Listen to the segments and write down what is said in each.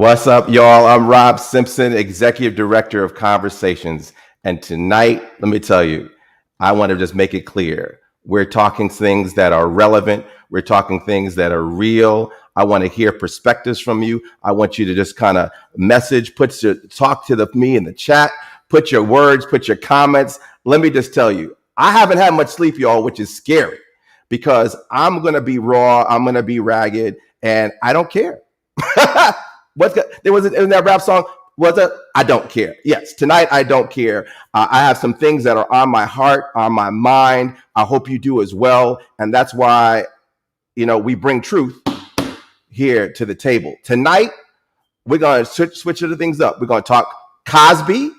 What's up, y'all? I'm Rob Simpson, Executive Director of Conversations. And tonight, let me tell you, I want to just make it clear. We're talking things that are relevant. We're talking things that are real. I want to hear perspectives from you. I want you to just kind of talk to me in the chat, put your words, put your comments. Let me just tell you, I haven't had much sleep, y'all, which is scary because I'm going to be raw. I'm going to be ragged and I don't care. There was in that rap song, was it? I don't care. Yes, tonight I don't care. I have some things that are on my heart, on my mind. I hope you do as well. And that's why, we bring truth here to the table. Tonight, we're going to switch the things up. We're going to talk Cosby.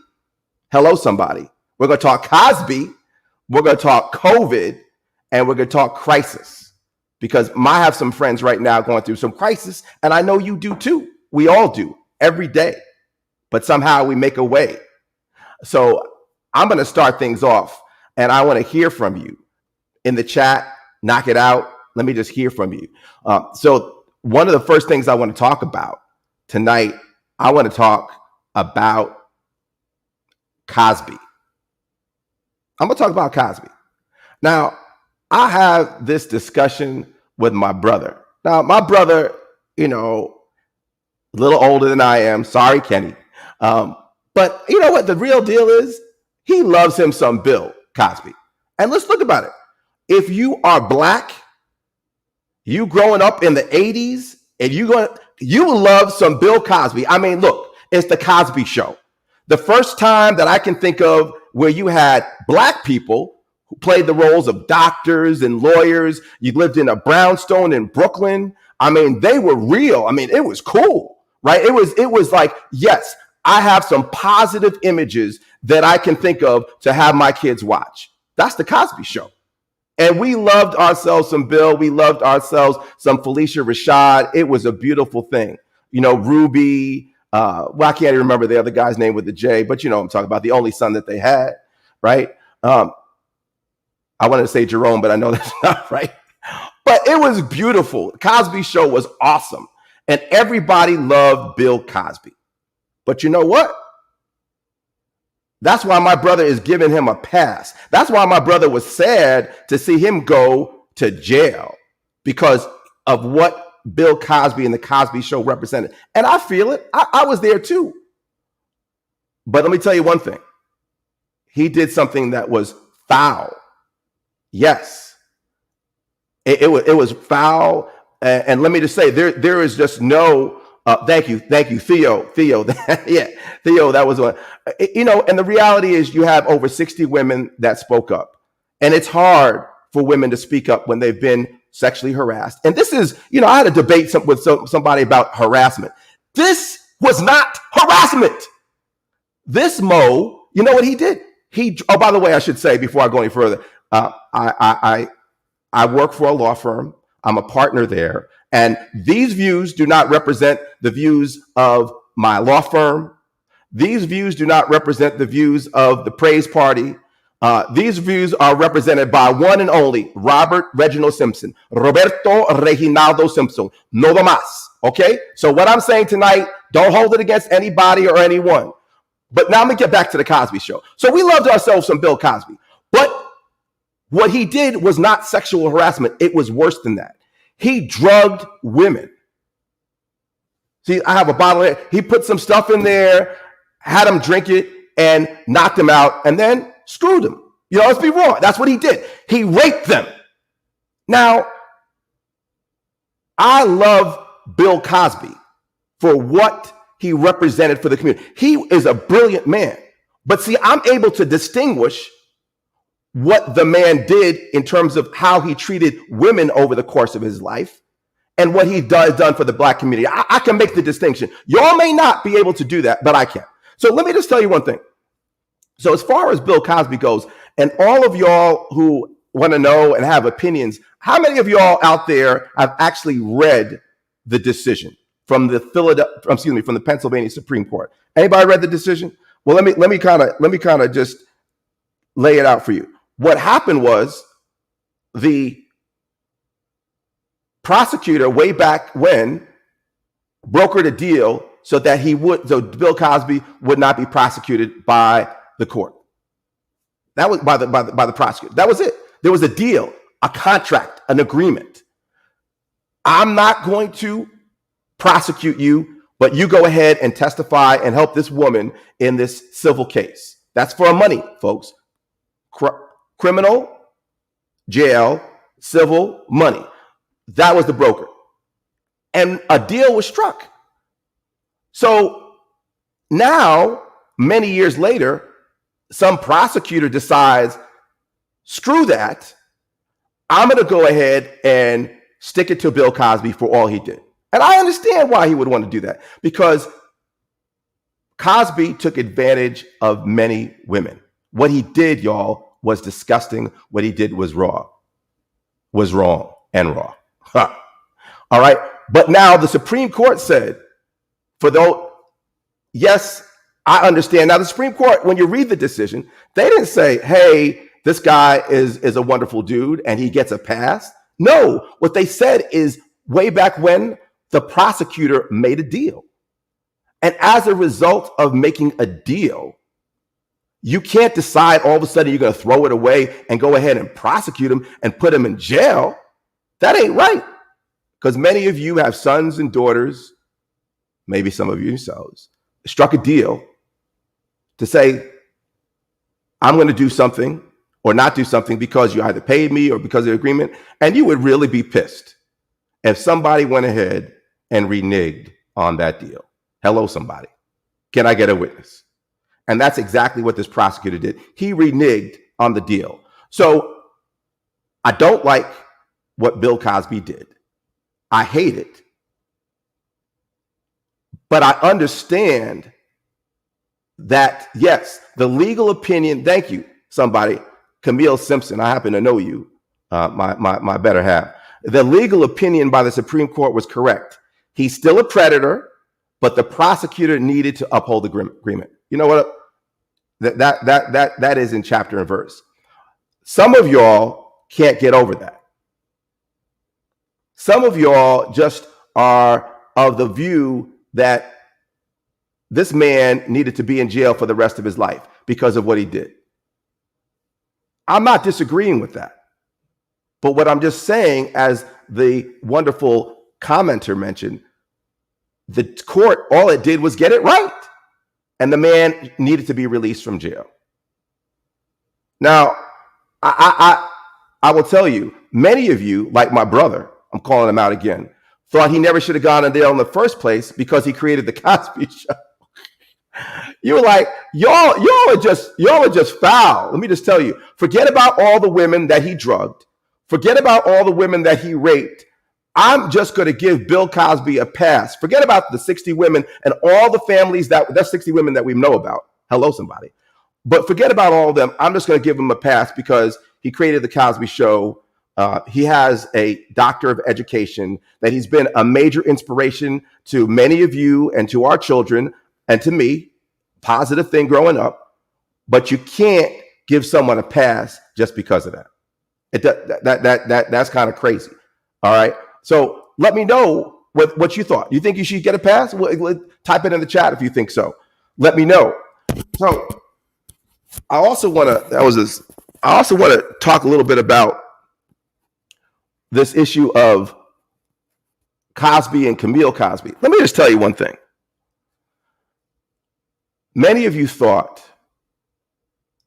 Hello, somebody. We're going to talk Cosby. We're going to talk COVID. And we're going to talk crisis. Because I have some friends right now going through some crisis. And I know you do too. We all do every day, but somehow we make a way. So I'm going to start things off and I want to hear from you in the chat. Knock it out. Let me just hear from you. So one of the first things I want to talk about tonight, I want to talk about Cosby. I'm going to talk about Cosby. Now, I have this discussion with my brother. Now, my brother, a little older than I am. Sorry, Kenny. But you know what the real deal is? He loves him some Bill Cosby. And let's look about it. If you are Black, you growing up in the 80s, and you love some Bill Cosby. I mean, look, it's the Cosby Show. The first time that I can think of where you had Black people who played the roles of doctors and lawyers. You lived in a brownstone in Brooklyn. I mean, they were real. I mean, it was cool. Right? It was like, yes, I have some positive images that I can think of to have my kids watch. That's the Cosby Show. And we loved ourselves some Bill. We loved ourselves some Felicia Rashad. It was a beautiful thing. Ruby, I can't even remember the other guy's name with the J, but I'm talking about the only son that they had, right? I wanted to say Jerome, but I know that's not right. But it was beautiful. Cosby Show was awesome. And everybody loved Bill Cosby. But you know what? That's why my brother is giving him a pass. That's why my brother was sad to see him go to jail because of what Bill Cosby and the Cosby Show represented. And I feel it. I was there too. But let me tell you one thing. He did something that was foul. Yes. It was foul. And let me just say, there is just no, thank you, Theo, yeah, Theo, that was one, and the reality is you have over 60 women that spoke up. And it's hard for women to speak up when they've been sexually harassed. And this is, I had a debate with somebody about harassment. This was not harassment. This Mo, you know what he did? Oh, by the way, I should say before I go any further, I work for a law firm. I'm a partner there. And these views do not represent the views of my law firm. These views do not represent the views of the Prayze Party. These views are represented by one and only Robert Reginald Simpson, Roberto Reginaldo Simpson, no más. Okay? So what I'm saying tonight, don't hold it against anybody or anyone. But now let me get back to the Cosby Show. So we loved ourselves some Bill Cosby. But what he did was not sexual harassment. It was worse than that. He drugged women. See, I have a bottle here. He put some stuff in there, had them drink it, and knocked them out, and then screwed them. Let's be raw. That's what he did. He raped them. Now, I love Bill Cosby for what he represented for the community. He is a brilliant man. But see, I'm able to distinguish what the man did in terms of how he treated women over the course of his life and what he done for the Black community. I can make the distinction. Y'all may not be able to do that, but I can. So let me just tell you one thing. So as far as Bill Cosby goes, and all of y'all who want to know and have opinions, how many of y'all out there have actually read the decision from the Pennsylvania Supreme Court? Anybody read the decision? Well, let me kind of just lay it out for you. What happened was the prosecutor way back when brokered a deal so that so Bill Cosby would not be prosecuted by the court. That was by the prosecutor. That was it. There was a deal, a contract, an agreement. I'm not going to prosecute you, but you go ahead and testify and help this woman in this civil case. That's for money, folks. Criminal, jail, civil, money. That was the broker. And a deal was struck. So now, many years later, some prosecutor decides, screw that. I'm going to go ahead and stick it to Bill Cosby for all he did. And I understand why he would want to do that, because Cosby took advantage of many women. What he did, y'all, was disgusting. What he did was wrong and raw. Huh. All right. But now the Supreme Court said, yes, I understand. Now, the Supreme Court, when you read the decision, they didn't say, hey, this guy is a wonderful dude and he gets a pass. No, what they said is way back when the prosecutor made a deal. And as a result of making a deal, you can't decide all of a sudden you're going to throw it away and go ahead and prosecute him and put him in jail. That ain't right. Because many of you have sons and daughters, maybe some of you yourselves, struck a deal to say, I'm going to do something or not do something because you either paid me or because of the agreement. And you would really be pissed if somebody went ahead and reneged on that deal. Hello, somebody. Can I get a witness? And that's exactly what this prosecutor did. He reneged on the deal. So I don't like what Bill Cosby did. I hate it. But I understand that, yes, the legal opinion, thank you, somebody, Camille Simpson, I happen to know you, my better half. The legal opinion by the Supreme Court was correct. He's still a predator, but the prosecutor needed to uphold the agreement. You know what? That is in chapter and verse. Some of y'all can't get over that. Some of y'all just are of the view that this man needed to be in jail for the rest of his life because of what he did. I'm not disagreeing with that. But what I'm just saying, as the wonderful commenter mentioned, the court, all it did was get it right. And the man needed to be released from jail. Now, I will tell you, many of you, like my brother, I'm calling him out again, thought he never should have gone in jail in the first place because he created the Cosby Show. You were like, y'all are just foul. Let me just tell you, forget about all the women that he drugged. Forget about all the women that he raped. I'm just going to give Bill Cosby a pass. Forget about the 60 women and all the families that's 60 women that we know about. Hello, somebody. But forget about all of them. I'm just going to give him a pass because he created the Cosby Show. He has a doctor of education, that he's been a major inspiration to many of you and to our children and to me. Positive thing growing up. But you can't give someone a pass just because of that. That's kind of crazy. All right. So let me know what you thought. You think you should get a pass? Type it in the chat if you think so. Let me know. So I also want to talk a little bit about this issue of Cosby and Camille Cosby. Let me just tell you one thing. Many of you thought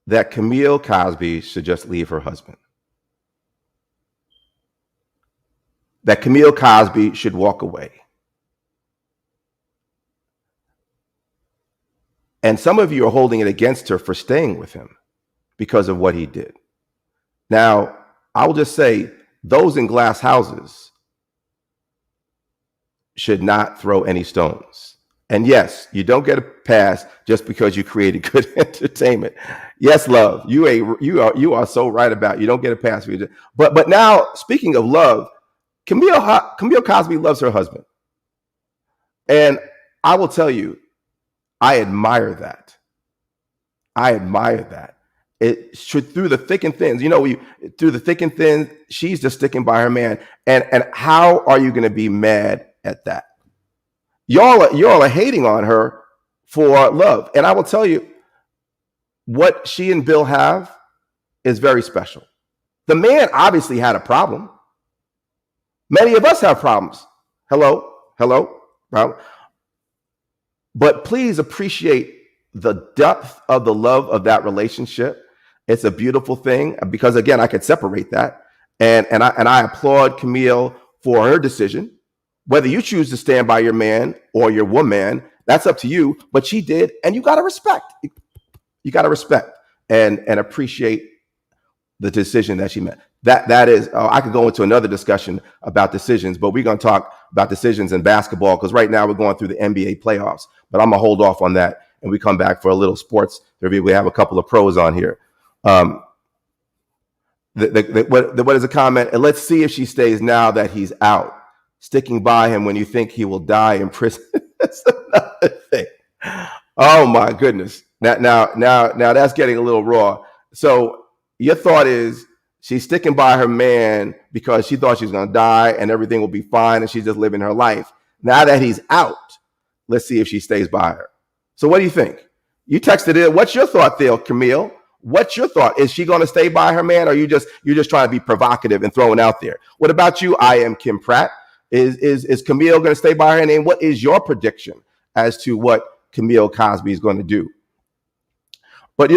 that Camille Cosby should just leave her husband. That Camille Cosby should walk away. And some of you are holding it against her for staying with him because of what he did. Now, I will just say, those in glass houses should not throw any stones. And yes, you don't get a pass just because you created good entertainment. Yes, love, you are so right about it. You don't get a pass for you. But now, speaking of love, Camille Cosby loves her husband. And I will tell you, I admire that. It should, through the thick and thin, through the thick and thin, she's just sticking by her man. And how are you going to be mad at that? y'all are hating on her for love. And I will tell you, what she and Bill have is very special. The man obviously had a problem. Many of us have problems. Hello, problem. But please appreciate the depth of the love of that relationship. It's a beautiful thing because, again, I could separate that. And I applaud Camille for her decision. Whether you choose to stand by your man or your woman, that's up to you. But she did, and you got to respect. You got to respect and appreciate the decision that she made. That is, I could go into another discussion about decisions, but we're going to talk about decisions in basketball because right now we're going through the NBA playoffs. But I'm going to hold off on that, and we come back for a little sports review. We have a couple of pros on here. What is a comment? And let's see if she stays now that he's out. Sticking by him when you think he will die in prison. That's another thing. Oh my goodness. Now that's getting a little raw. So your thought is she's sticking by her man because she thought she was going to die and everything will be fine and she's just living her life. Now that he's out, let's see if she stays by her. So what do you think? You texted it. What's your thought there, Camille? What's your thought? Is she going to stay by her man, or you're just trying to be provocative and throwing out there? What about you? I am Kim Pratt. Is Camille going to stay by her? And what is your prediction as to what Camille Cosby is going to do? But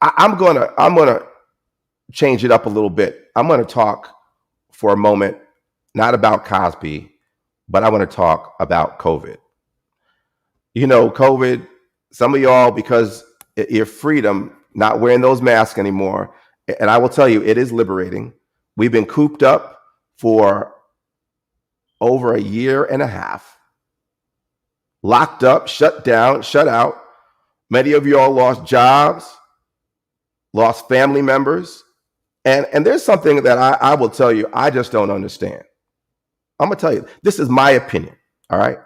I'm gonna change it up a little bit. I'm going to talk for a moment, not about Cosby, but I want to talk about COVID. COVID, some of y'all, because your freedom, not wearing those masks anymore. And I will tell you, it is liberating. We've been cooped up for over a year and a half, locked up, shut down, shut out. Many of y'all lost jobs, lost family members. And there's something that I will tell you, I just don't understand. I'm going to tell you, this is my opinion, all right?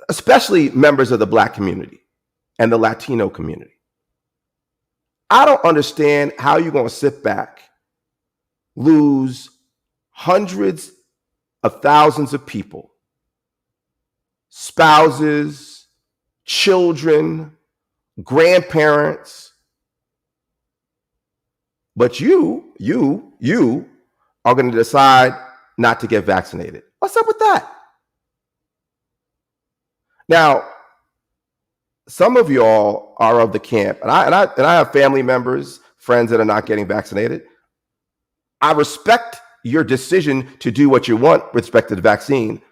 Especially members of the Black community and the Latino community. I don't understand how you're going to sit back, lose hundreds of thousands of people, spouses, children, grandparents, but you are going to decide not to get vaccinated. What's up with that? Now, some of y'all are of the camp, and I have family members, friends that are not getting vaccinated. I respect your decision to do what you want with respect to the vaccine.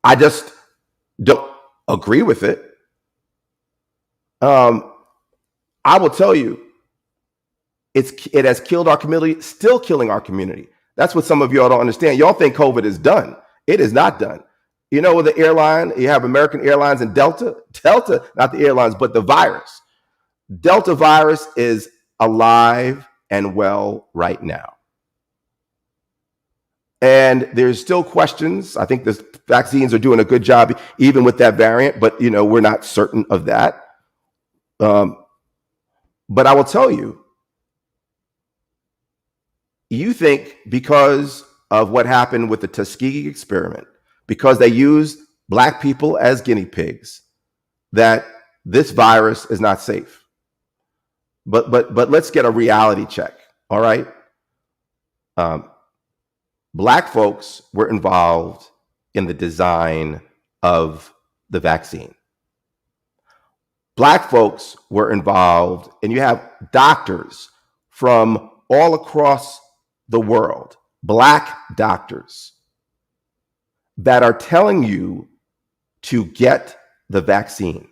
I just don't agree with it. I will tell you, it has killed our community, still killing our community. That's what some of y'all don't understand. Y'all think COVID is done. It is not done. With the airline, you have American Airlines and Delta, not the airlines, but the virus. Delta virus is alive and well right now. And there's still questions. I think the vaccines are doing a good job, even with that variant, but we're not certain of that. But I will tell you, you think because of what happened with the Tuskegee experiment, because they used Black people as guinea pigs, that this virus is not safe. But let's get a reality check. All right. Black folks were involved in the design of the vaccine. Black folks were involved, and you have doctors from all across the world, Black doctors, that are telling you to get the vaccine.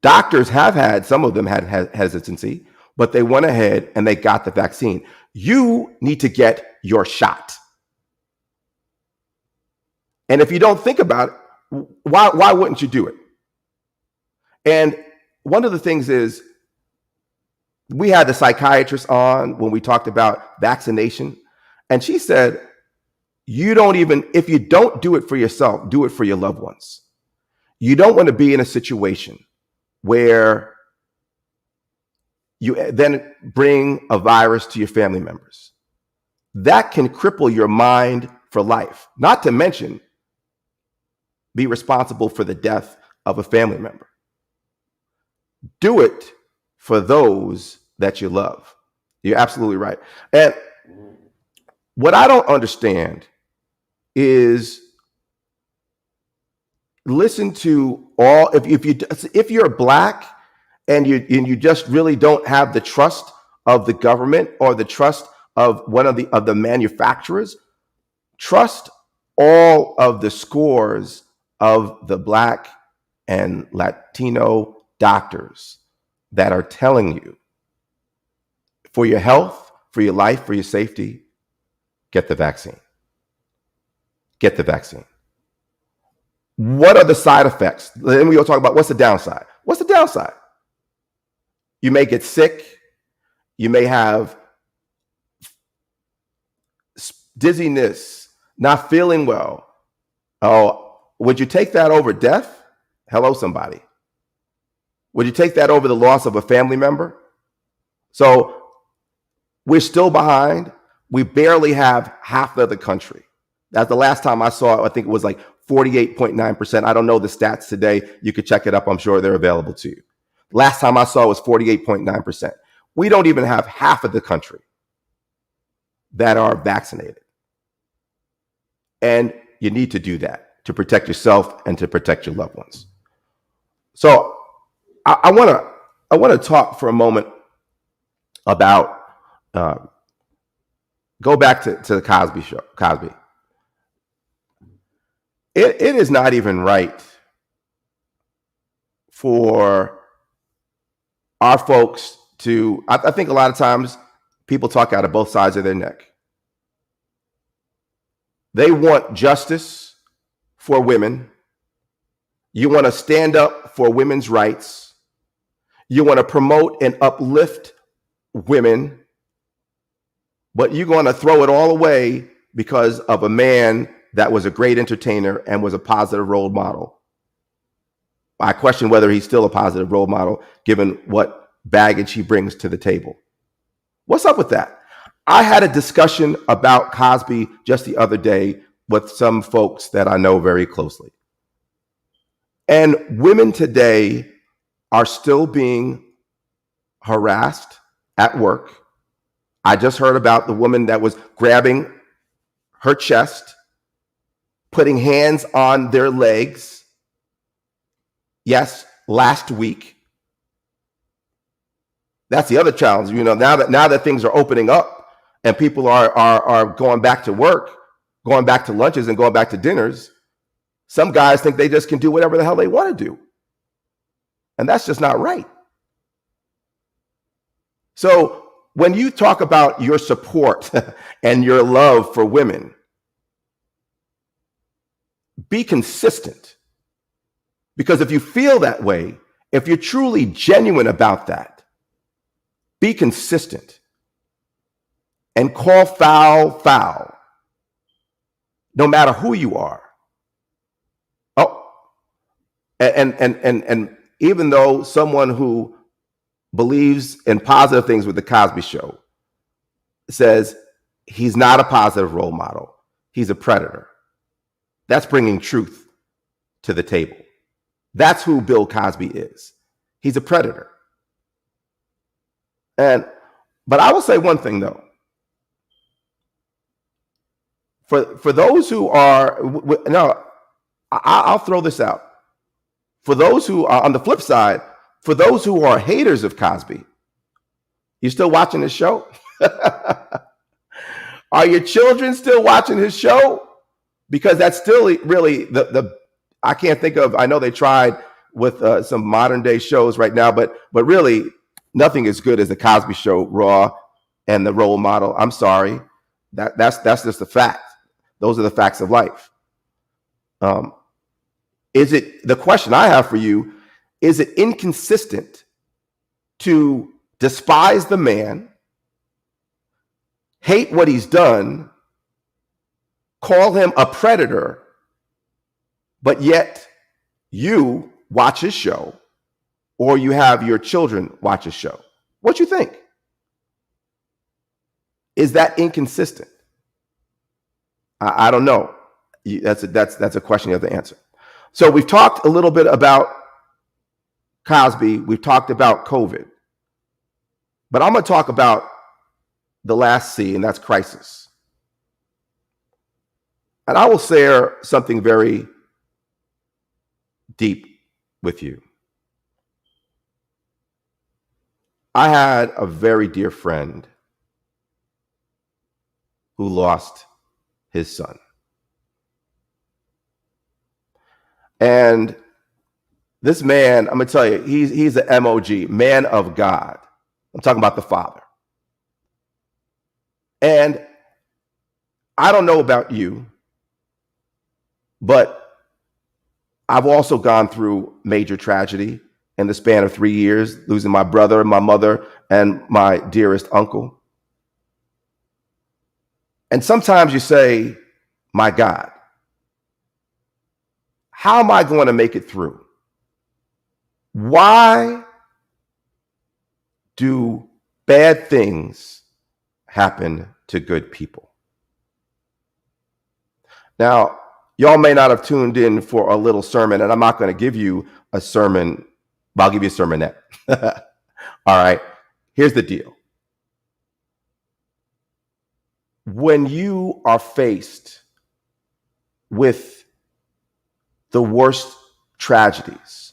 Doctors have had, some of them had hesitancy, but they went ahead and they got the vaccine. You need to get your shot. And if you don't think about it, why wouldn't you do it? And one of the things is, we had the psychiatrist on when we talked about vaccination, and she said, if you don't do it for yourself, do it for your loved ones. You don't want to be in a situation where you then bring a virus to your family members. That can cripple your mind for life, not to mention be responsible for the death of a family member. Do it for those that you love. You're absolutely right. And what I don't understand is listen to all if you're black and you just really don't have the trust of the government or the trust of one of the manufacturers, trust all of the scores of the Black and Latino doctors that are telling you, for your health, for your life, for your safety, get the vaccine. Get the vaccine. What are the side effects? Then we'll talk about what's the downside. What's the downside? You may get sick. You may have dizziness, not feeling well. Oh, would you take that over death? Hello, somebody. Would you take that over the loss of a family member? So we're still behind. We barely have half of the country. That's the last time I saw it. I think it was like 48.9%. I don't know the stats today. You could check it up. I'm sure they're available to you. Last time I saw it was 48.9%. We don't even have half of the country that are vaccinated. And you need to do that to protect yourself and to protect your loved ones. So I want to talk for a moment about go back to the Cosby show. Cosby. It is not even right for our folks to. I think a lot of times people talk out of both sides of their neck. They want justice for women. You want to stand up for women's rights. You want to promote and uplift women, but you're going to throw it all away because of a man that was a great entertainer and was a positive role model. I question whether he's still a positive role model given what baggage he brings to the table. What's up with that? I had a discussion about Cosby just the other day with some folks that I know very closely. And women today are still being harassed at work. I just heard about the woman that was grabbing her chest, putting hands on their legs. Yes, last week. That's the other challenge. You know, now that things are opening up and people are going back to work, going back to lunches and going back to dinners, some guys think they just can do whatever the hell they want to do. And that's just not right. So when you talk about your support and your love for women, be consistent. Because if you feel that way, if you're truly genuine about that, be consistent and call foul, foul, no matter who you are. Oh, and even though someone who believes in positive things with the Cosby Show says he's not a positive role model, he's a predator. That's bringing truth to the table. That's who Bill Cosby is. He's a predator. But I will say one thing though. For those who are, no, I'll throw this out. For those who are on the flip side, for those who are haters of Cosby, you still watching this show? Are your children still watching his show? Because that's still really the I can't think of. I know they tried with some modern day shows right now, but really nothing as good as the Cosby Show, Raw, and the role model. I'm sorry, that's just a fact. Those are the facts of life. Is it, the question I have for you, is it inconsistent to despise the man, hate what he's done, call him a predator, but yet you watch his show or you have your children watch his show? What you think? Is that inconsistent? I don't know. That's a question you have to answer. So we've talked a little bit about Cosby. We've talked about COVID, but I'm going to talk about the last C, and that's crisis. And I will share something very deep with you. I had a very dear friend who lost his son. And this man, I'm going to tell you, he's an MOG, man of God. I'm talking about the Father. And I don't know about you, but I've also gone through major tragedy in the span of 3 years, losing my brother, my mother, and my dearest uncle. And sometimes you say, my God, how am I going to make it through? Why do bad things happen to good people? Now, y'all may not have tuned in for a little sermon, and I'm not going to give you a sermon, but I'll give you a sermonette. All right, here's the deal. When you are faced with the worst tragedies,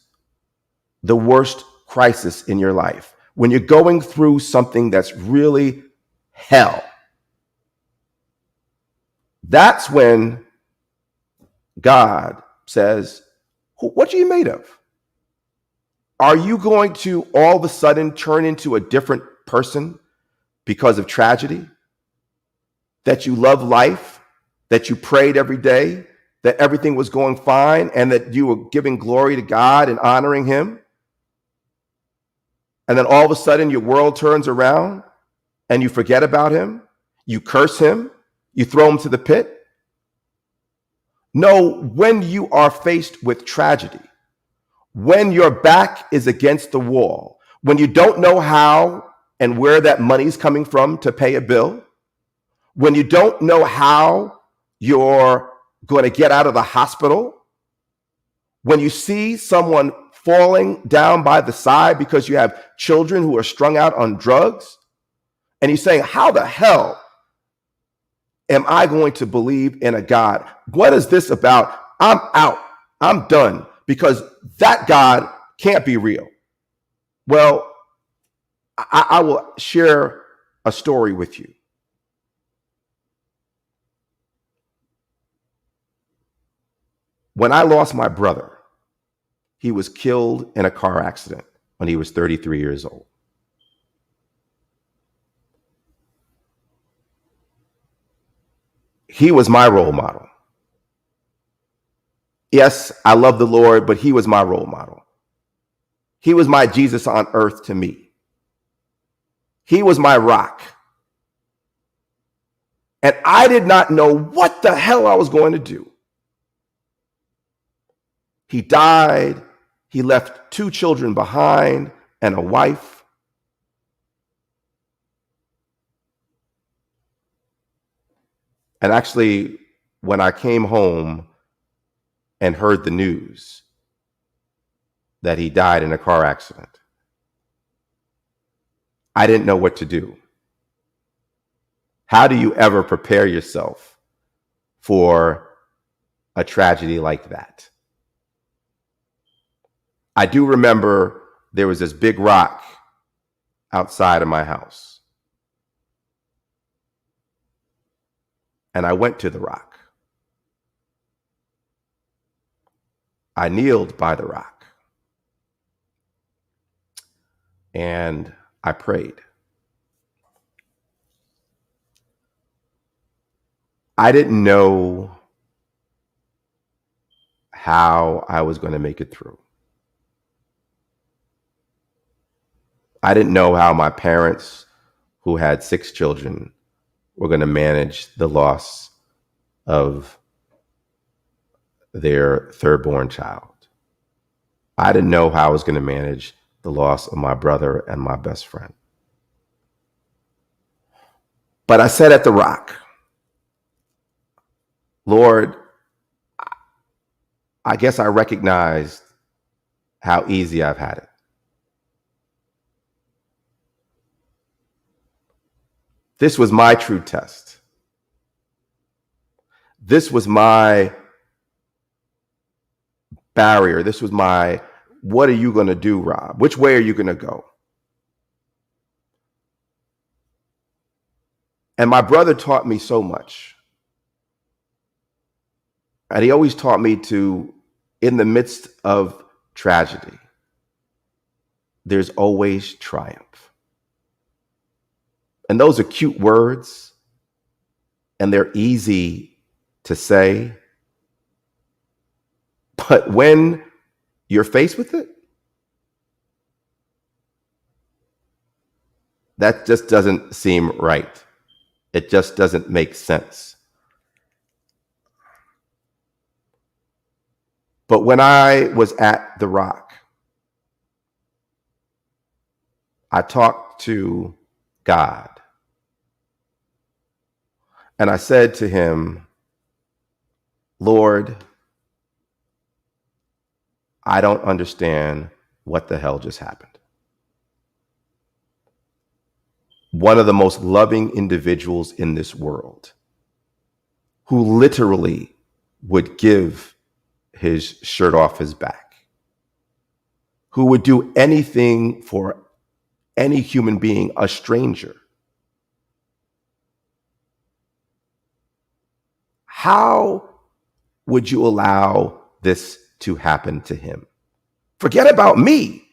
the worst crisis in your life, when you're going through something that's really hell, that's when God says, what are you made of? Are you going to all of a sudden turn into a different person because of tragedy? That you love life, that you prayed every day, that everything was going fine, and that you were giving glory to God and honoring him? And then all of a sudden your world turns around and you forget about him, you curse him, you throw him to the pit? No, when you are faced with tragedy, when your back is against the wall, when you don't know how and where that money's coming from to pay a bill, when you don't know how you're going to get out of the hospital, when you see someone falling down by the side because you have children who are strung out on drugs, and you're saying, how the hell am I going to believe in a God? What is this about? I'm out. I'm done, because that God can't be real. Well, I will share a story with you. When I lost my brother, he was killed in a car accident when he was 33 years old. He was my role model. Yes, I love the Lord, but he was my role model. He was my Jesus on earth to me. He was my rock. And I did not know what the hell I was going to do. He died. He left 2 children behind and a wife. And actually, when I came home and heard the news that he died in a car accident, I didn't know what to do. How do you ever prepare yourself for a tragedy like that? I do remember there was this big rock outside of my house. And I went to the rock. I kneeled by the rock. And I prayed. I didn't know how I was going to make it through. I didn't know how my parents, who had 6 children, were going to manage the loss of their 3rd-born child. I didn't know how I was going to manage the loss of my brother and my best friend. But I sat at the rock. Lord, I guess I recognized how easy I've had it. This was my true test. This was my barrier. This was my, what are you going to do, Rob? Which way are you going to go? And my brother taught me so much. And he always taught me to, in the midst of tragedy, there's always triumph. And those are cute words, and they're easy to say. But when you're faced with it, that just doesn't seem right. It just doesn't make sense. But when I was at the Rock, I talked to God. And I said to him, Lord, I don't understand what the hell just happened. One of the most loving individuals in this world, who literally would give his shirt off his back, who would do anything for any human being, a stranger. How would you allow this to happen to him? Forget about me.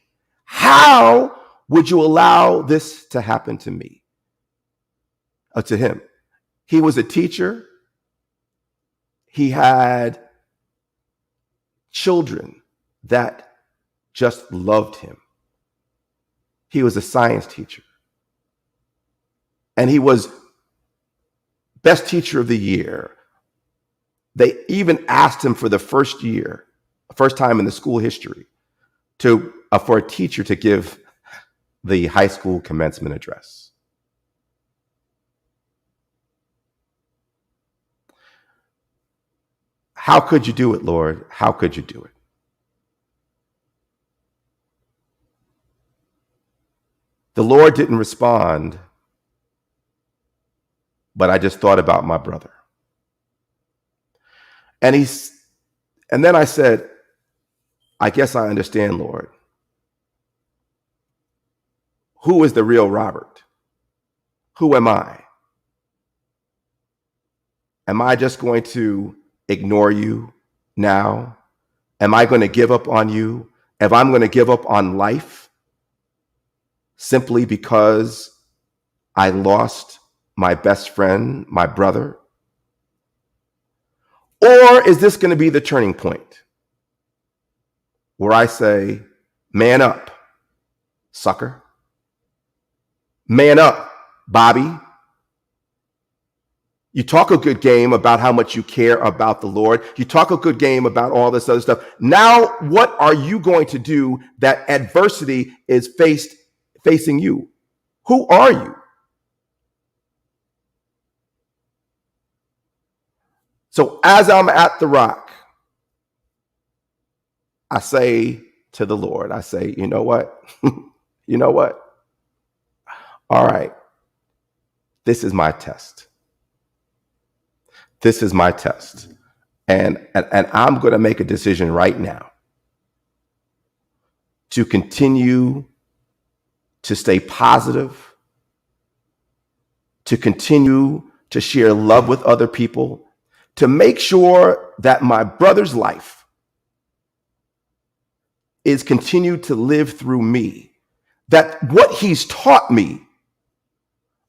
How would you allow this to happen to me? To him. He was a teacher. He had children that just loved him. He was a science teacher. And he was best teacher of the year. They even asked him for the first time in the school history, for a teacher to give the high school commencement address. How could you do it, Lord? How could you do it? The Lord didn't respond, but I just thought about my brother. And then I said, I guess I understand, Lord. Who is the real Robert? Who am I? Am I just going to ignore you now? Am I going to give up on you? If I'm going to give up on life simply because I lost my best friend, my brother? Or is this going to be the turning point where I say, man up, sucker. Man up, Bobby. You talk a good game about how much you care about the Lord. You talk a good game about all this other stuff. Now, what are you going to do that adversity is facing you? Who are you? So as I'm at the Rock, I say to the Lord, I say, you know what? You know what? All right. This is my test. This is my test. And I'm going to make a decision right now to continue to stay positive, to continue to share love with other people, to make sure that my brother's life is continued to live through me, that what he's taught me,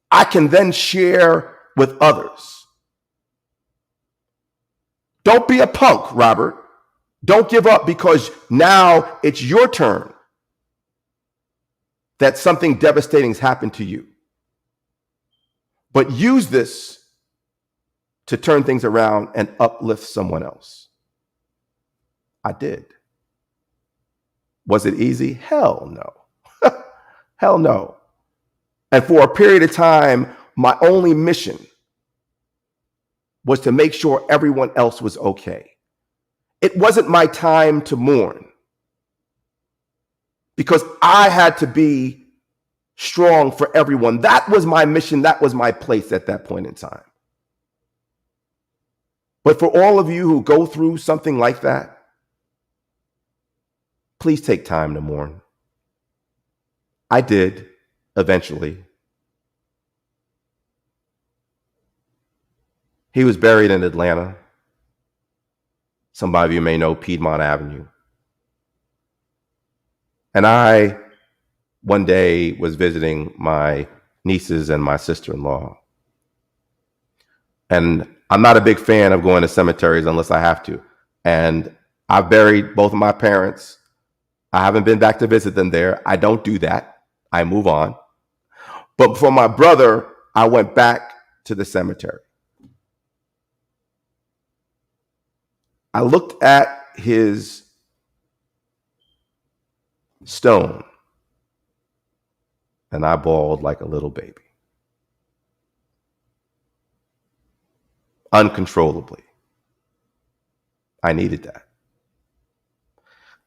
I can then share with others. Don't be a punk, Robert. Don't give up because now it's your turn that something devastating has happened to you. But use this to turn things around and uplift someone else. I did. Was it easy? Hell no. Hell no. And for a period of time, my only mission was to make sure everyone else was okay. It wasn't my time to mourn because I had to be strong for everyone. That was my mission. That was my place at that point in time. But for all of you who go through something like that, please take time to mourn. I did eventually. He was buried in Atlanta. Some of you may know Piedmont Avenue. And I, one day, was visiting my nieces and my sister-in-law. And I'm not a big fan of going to cemeteries unless I have to. And I've buried both of my parents. I haven't been back to visit them there. I don't do that. I move on. But for my brother, I went back to the cemetery. I looked at his stone and I bawled like a little baby. Uncontrollably. I needed that.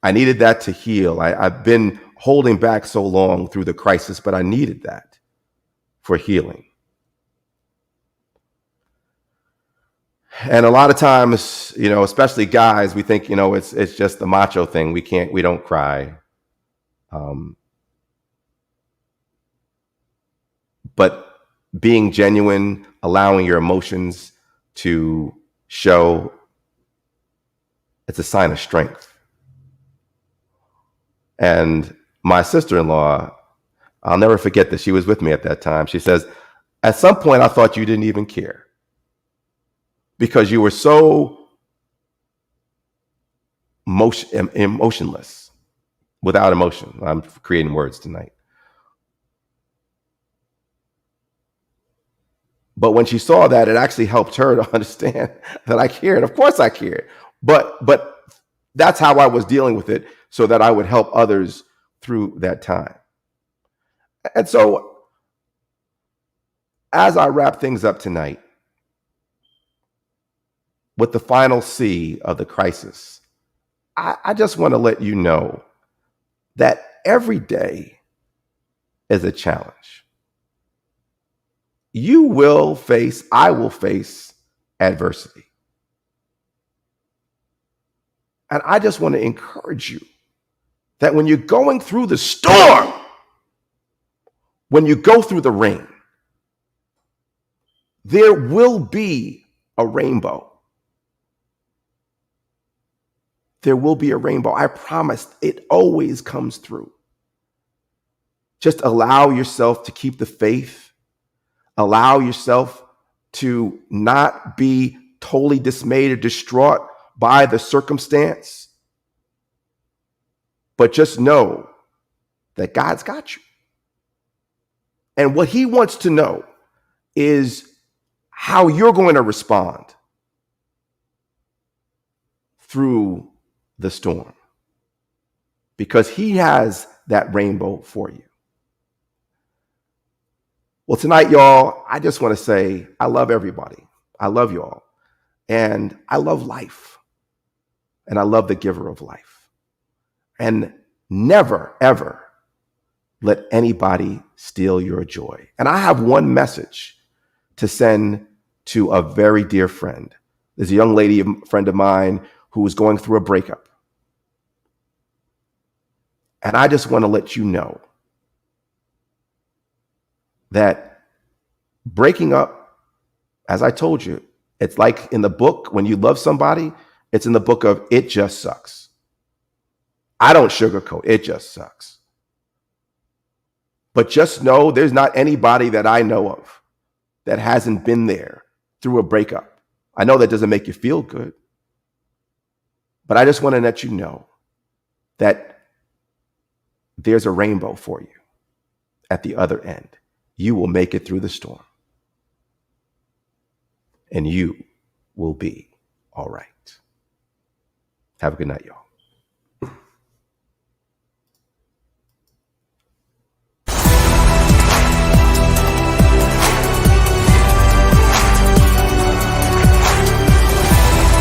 I needed that to heal. I've been holding back so long through the crisis, but I needed that for healing. And a lot of times, especially guys, we think, it's just the macho thing. We don't cry. But being genuine, allowing your emotions to show, it's a sign of strength. And my sister-in-law, I'll never forget this. She was with me at that time. She says, at some point, I thought you didn't even care because you were so emotionless, without emotion. I'm creating words tonight. But when she saw that, it actually helped her to understand that I cared. Of course I cared. But that's how I was dealing with it so that I would help others through that time. And so as I wrap things up tonight with the final C of the crisis, I just want to let you know that every day is a challenge. I will face adversity. And I just want to encourage you that when you're going through the storm, when you go through the rain, there will be a rainbow. There will be a rainbow. I promise it always comes through. Just allow yourself to keep the faith. Allow yourself to not be totally dismayed or distraught by the circumstance. But just know that God's got you. And what he wants to know is how you're going to respond through the storm, because he has that rainbow for you. Well, tonight, y'all, I just want to say I love everybody. I love y'all. And I love life. And I love the giver of life. And never, ever let anybody steal your joy. And I have one message to send to a very dear friend. There's a young lady, a friend of mine, who was going through a breakup. And I just want to let you know that breaking up, as I told you, it's like in the book, when you love somebody, it's in the book of It Just Sucks. I don't sugarcoat, it just sucks. But just know there's not anybody that I know of that hasn't been there through a breakup. I know that doesn't make you feel good, but I just want to let you know that there's a rainbow for you at the other end. You will make it through the storm. And you will be all right. Have a good night, y'all.